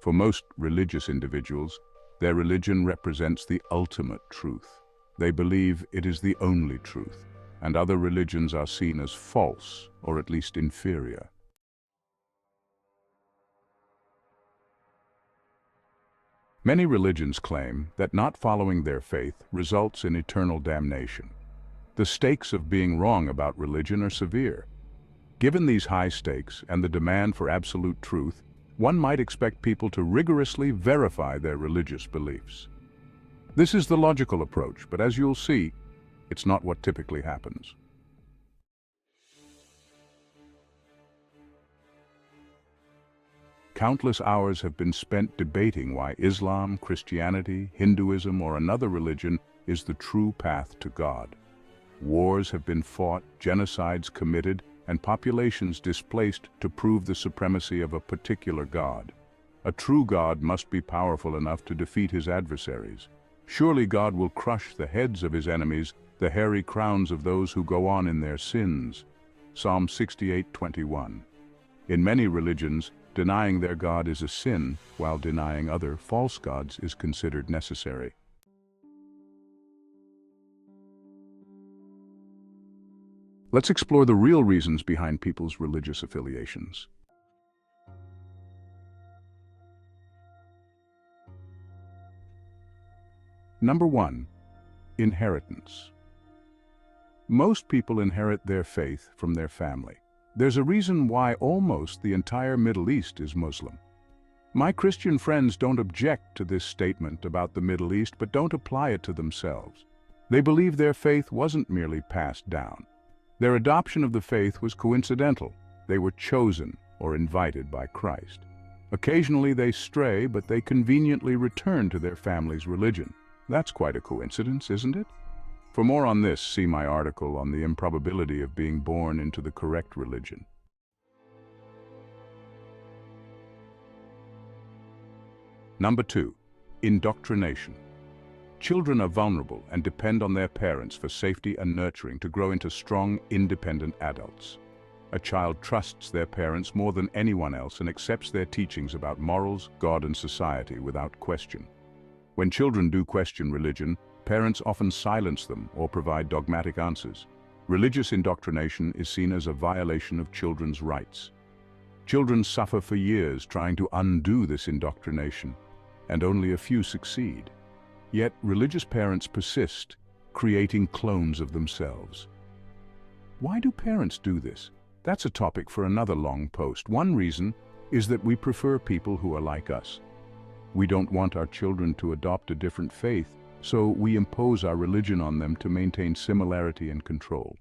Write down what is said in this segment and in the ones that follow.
For most religious individuals, their religion represents the ultimate truth. They believe it is the only truth, and other religions are seen as false or at least inferior. Many religions claim that not following their faith results in eternal damnation. The stakes of being wrong about religion are severe. Given these high stakes and the demand for absolute truth, one might expect people to rigorously verify their religious beliefs. This is the logical approach, but as you'll see, it's not what typically happens. Countless hours have been spent debating why Islam, Christianity, Hinduism, or another religion is the true path to God. Wars have been fought, genocides committed, and populations displaced to prove the supremacy of a particular God. A true God must be powerful enough to defeat his adversaries. Surely God will crush the heads of his enemies, the hairy crowns of those who go on in their sins. Psalm 68:21. In many religions, denying their God is a sin, while denying other false gods is considered necessary. Let's explore the real reasons behind people's religious affiliations. Number 1. Inheritance. Most people inherit their faith from their family. There's a reason why almost the entire Middle East is Muslim. My Christian friends don't object to this statement about the Middle East, but don't apply it to themselves. They believe their faith wasn't merely passed down. Their adoption of the faith was coincidental. They were chosen or invited by Christ. Occasionally they stray, but they conveniently return to their family's religion. That's quite a coincidence, isn't it? For more on this, see my article on the improbability of being born into the correct religion. Number 2. Indoctrination. Children are vulnerable and depend on their parents for safety and nurturing to grow into strong, independent adults. A child trusts their parents more than anyone else and accepts their teachings about morals, God, and society without question. When children do question religion, parents often silence them or provide dogmatic answers. Religious indoctrination is seen as a violation of children's rights. Children suffer for years trying to undo this indoctrination, and only a few succeed. Yet religious parents persist, creating clones of themselves. Why do parents do this? That's a topic for another long post. One reason is that we prefer people who are like us. We don't want our children to adopt a different faith, so we impose our religion on them to maintain similarity and control.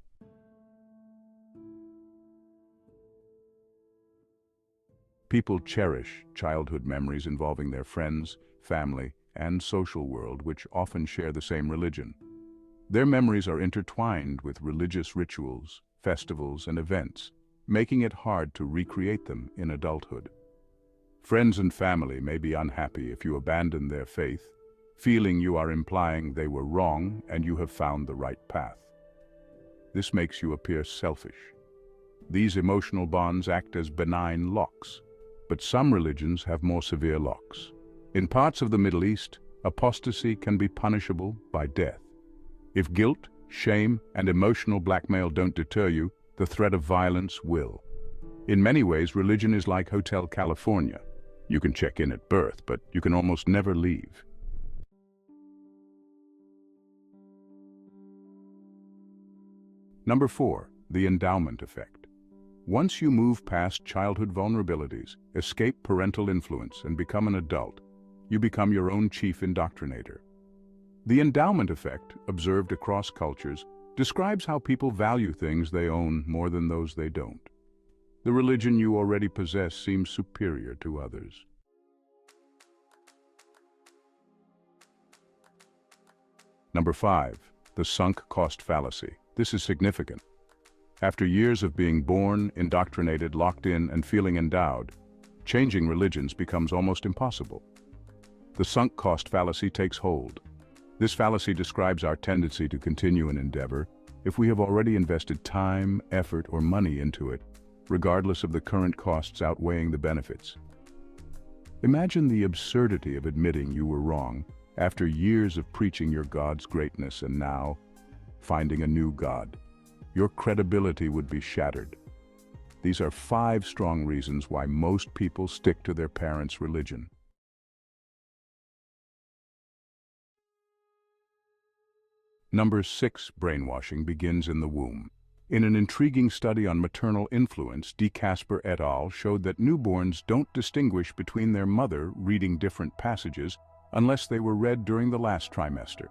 People cherish childhood memories involving their friends, family, and social world, which often share the same religion. Their memories are intertwined with religious rituals, festivals, and events, making it hard to recreate them in adulthood. Friends and family may be unhappy if you abandon their faith, feeling you are implying they were wrong and you have found the right path. This makes you appear selfish. These emotional bonds act as benign locks, but some religions have more severe locks. In parts of the Middle East, apostasy can be punishable by death. If guilt, shame, and emotional blackmail don't deter you, the threat of violence will. In many ways, religion is like Hotel California. You can check in at birth, but you can almost never leave. Number 4, the endowment effect. Once you move past childhood vulnerabilities, escape parental influence, and become an adult, you become your own chief indoctrinator. The endowment effect, observed across cultures, describes how people value things they own more than those they don't. The religion you already possess seems superior to others. Number 5, the sunk cost fallacy. This is significant. After years of being born, indoctrinated, locked in, and feeling endowed, changing religions becomes almost impossible. The sunk cost fallacy takes hold. This fallacy describes our tendency to continue an endeavor if we have already invested time, effort, or money into it, regardless of the current costs outweighing the benefits. Imagine the absurdity of admitting you were wrong after years of preaching your God's greatness and now finding a new God. Your credibility would be shattered. These are 5 strong reasons why most people stick to their parents' religion. Number 6, brainwashing begins in the womb. In an intriguing study on maternal influence, D. Casper et al. Showed that newborns don't distinguish between their mother reading different passages unless they were read during the last trimester.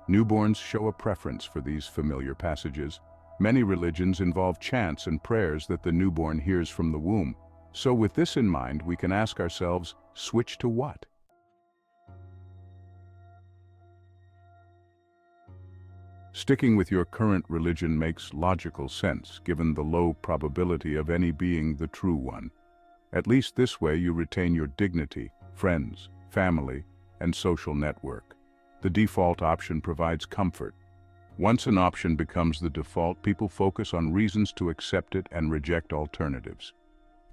Newborns show a preference for these familiar passages. Many religions involve chants and prayers that the newborn hears from the womb. So with this in mind, we can ask ourselves, switch to what? Sticking with your current religion makes logical sense, given the low probability of any being the true one. At least this way you retain your dignity, friends, family, and social network. The default option provides comfort. Once an option becomes the default, people focus on reasons to accept it and reject alternatives.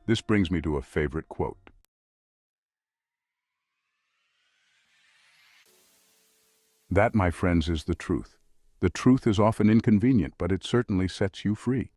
This brings me to a favorite quote. That, my friends, is the truth. The truth is often inconvenient, but it certainly sets you free.